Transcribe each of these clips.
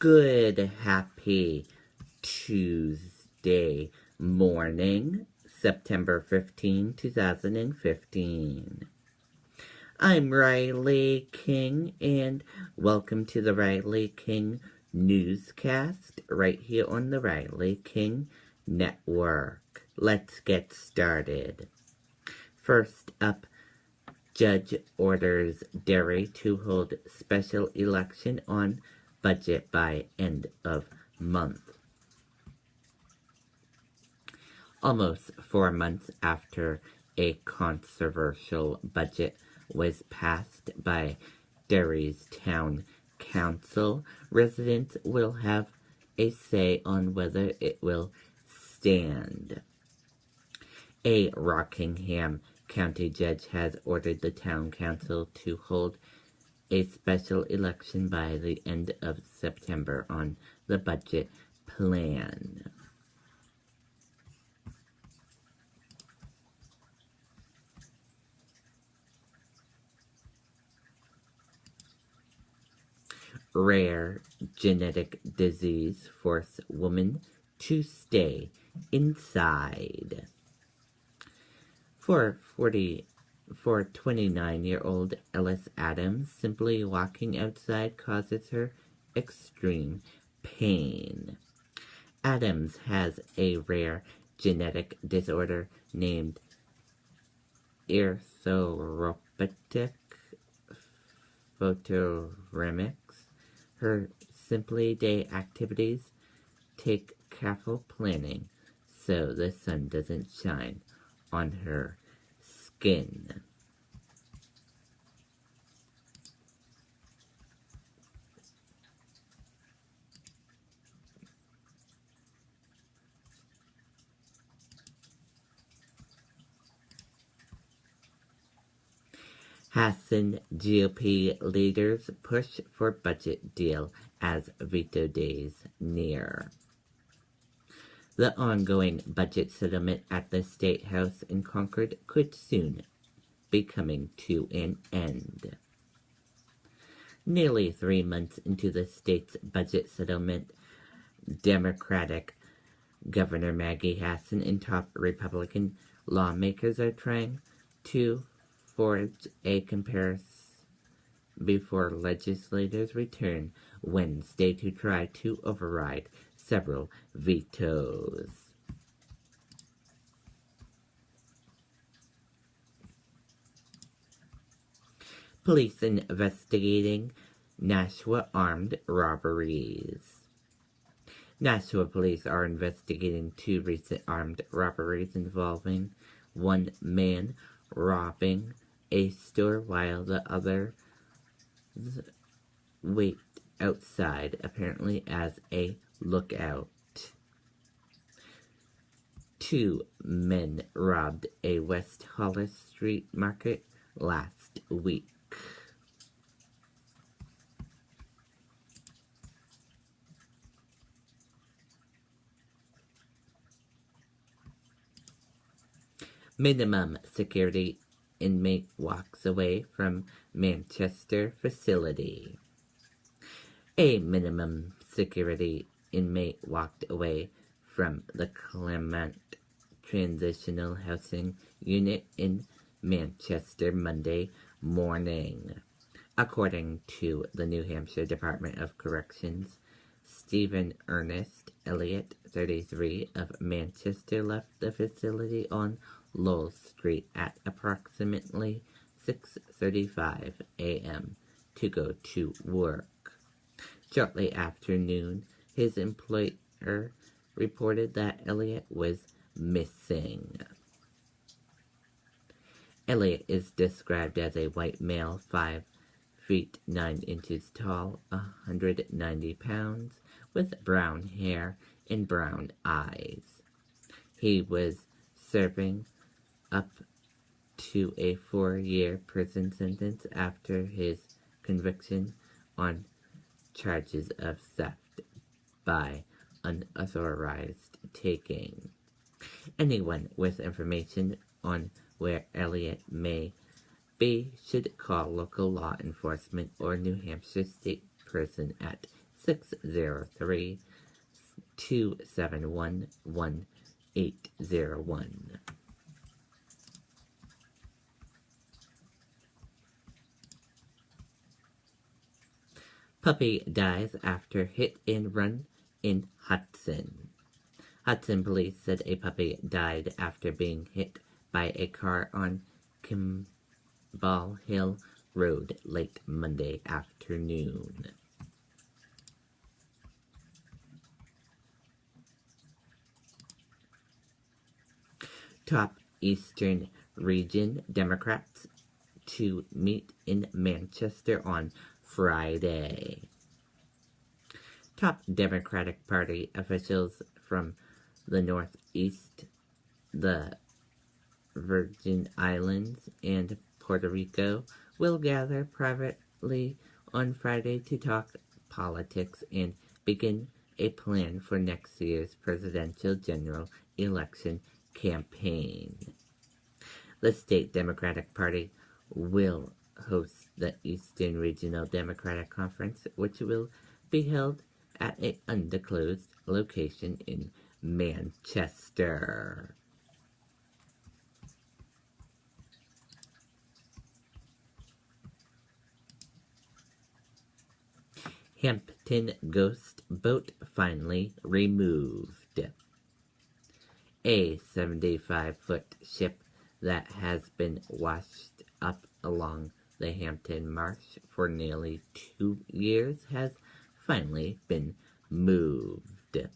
Good happy Tuesday morning, September 15, 2015. I'm Riley King, and welcome to the Riley King Newscast right here on the Riley King Network. Let's get started. First up, Judge orders Derry to hold special election on budget by end of month. Almost 4 months after a controversial budget was passed by Derry's town council, residents will have a say on whether it will stand. A Rockingham County judge has ordered the town council to hold a special election by the end of September on the budget plan. Rare genetic disease force woman to stay inside. For 29-year-old Ellis Adams, simply walking outside causes her extreme pain. Adams has a rare genetic disorder named erythropoietic photoremics. Her simply day activities take careful planning so the sun doesn't shine on her skin. Hassan GOP leaders push for budget deal as veto days near. The ongoing budget settlement at the State House in Concord could soon be coming to an end. Nearly 3 months into the state's budget settlement, Democratic Governor Maggie Hassan and top Republican lawmakers are trying to forge a comparison before legislators return Wednesday to try to override several vetoes. Police investigating Nashua armed robberies. Nashua police are investigating 2 recent armed robberies involving one man robbing a store while the others wait outside, apparently as a lookout. 2 men robbed a West Hollis Street market last week. Minimum security inmate walks away from Manchester facility. A minimum security inmate walked away from the Clement Transitional Housing Unit in Manchester Monday morning. According to the New Hampshire Department of Corrections, Stephen Ernest Elliott, 33, of Manchester, left the facility on Lowell Street at approximately 6:35 a.m. to go to work. Shortly after noon, his employer reported that Elliott was missing. Elliott is described as a white male, 5 feet 9 inches tall, 190 pounds, with brown hair and brown eyes. He was serving up to a 4-year prison sentence after his conviction on charges of theft by unauthorized taking. Anyone with information on where Elliott may be should call local law enforcement or New Hampshire State Prison at 603-271-1801. Puppy dies after hit and run in Hudson. Hudson police said a puppy died after being hit by a car on Kimball Hill Road late Monday afternoon. Top Eastern Region Democrats to meet in Manchester on Friday. Top Democratic Party officials from the Northeast, the Virgin Islands, and Puerto Rico will gather privately on Friday to talk politics and begin a plan for next year's presidential general election campaign. The state Democratic Party will host the Eastern Regional Democratic Conference, which will be held at an undisclosed location in Manchester. Hampton ghost boat finally removed. A 75-foot ship that has been washed up along the Hampton Marsh for nearly 2 years has finally been moved.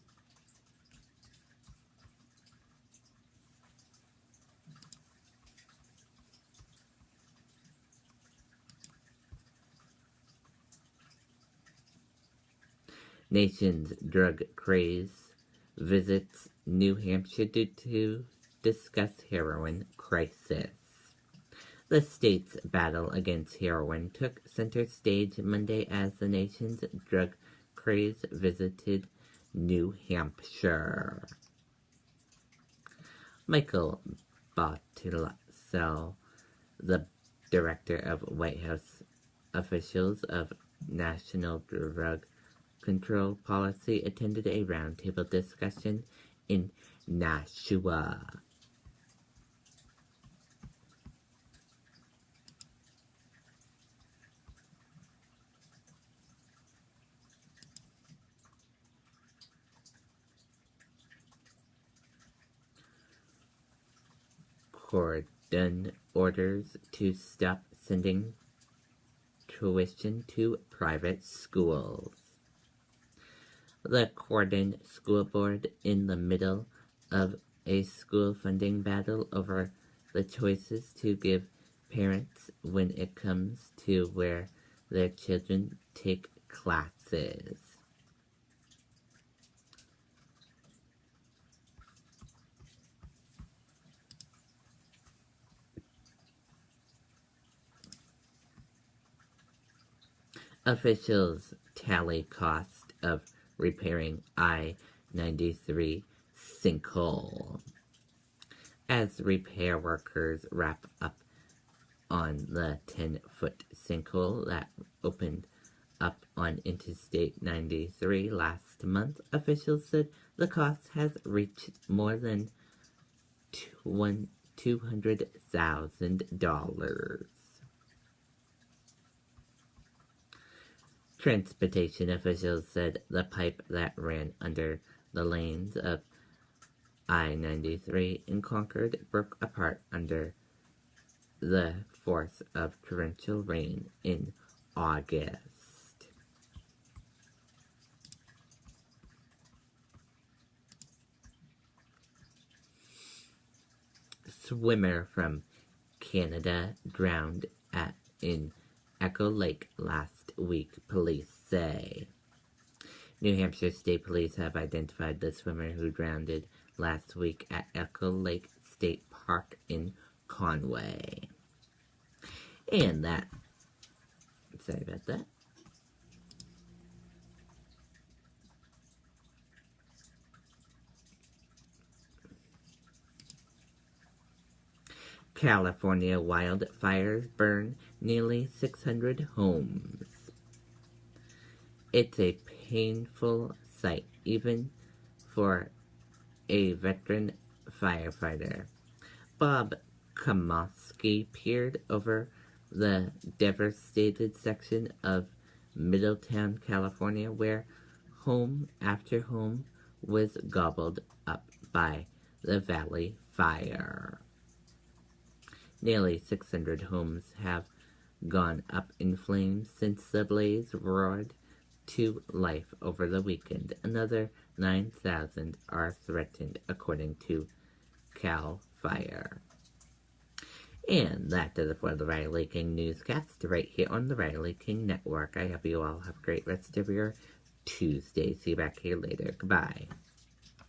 Nation's drug craze visits New Hampshire to discuss heroin crisis. The state's battle against heroin took center stage Monday as the nation's drug craze visited New Hampshire. Michael Botticelli, the director of White House officials of National Drug Control Policy, attended a roundtable discussion in Nashua. Cordon orders to stop sending tuition to private schools. The Cordon School Board, in the middle of a school funding battle over the choices to give parents when it comes to where their children take classes. Officials tally cost of repairing I-93 sinkhole as repair workers wrap up on the 10-foot sinkhole that opened up on Interstate 93 last month. Officials said the cost has reached more than $200,000. Transportation officials said the pipe that ran under the lanes of I-93 in Concord broke apart under the force of torrential rain in August. Swimmer from Canada drowned in Echo Lake last week, police say. New Hampshire State Police have identified the swimmer who drowned last week at Echo Lake State Park in Conway. And sorry about that. California wildfires burn nearly 600 homes. It's a painful sight, even for a veteran firefighter. Bob Kamosky peered over the devastated section of Middletown, California, where home after home was gobbled up by the Valley Fire. Nearly 600 homes have gone up in flames since the blaze roared to life over the weekend. Another 9,000 are threatened, according to CAL FIRE. And that does it for the Riley King Newscast right here on the Riley King Network. I hope you all have a great rest of your Tuesday. See you back here later. Goodbye.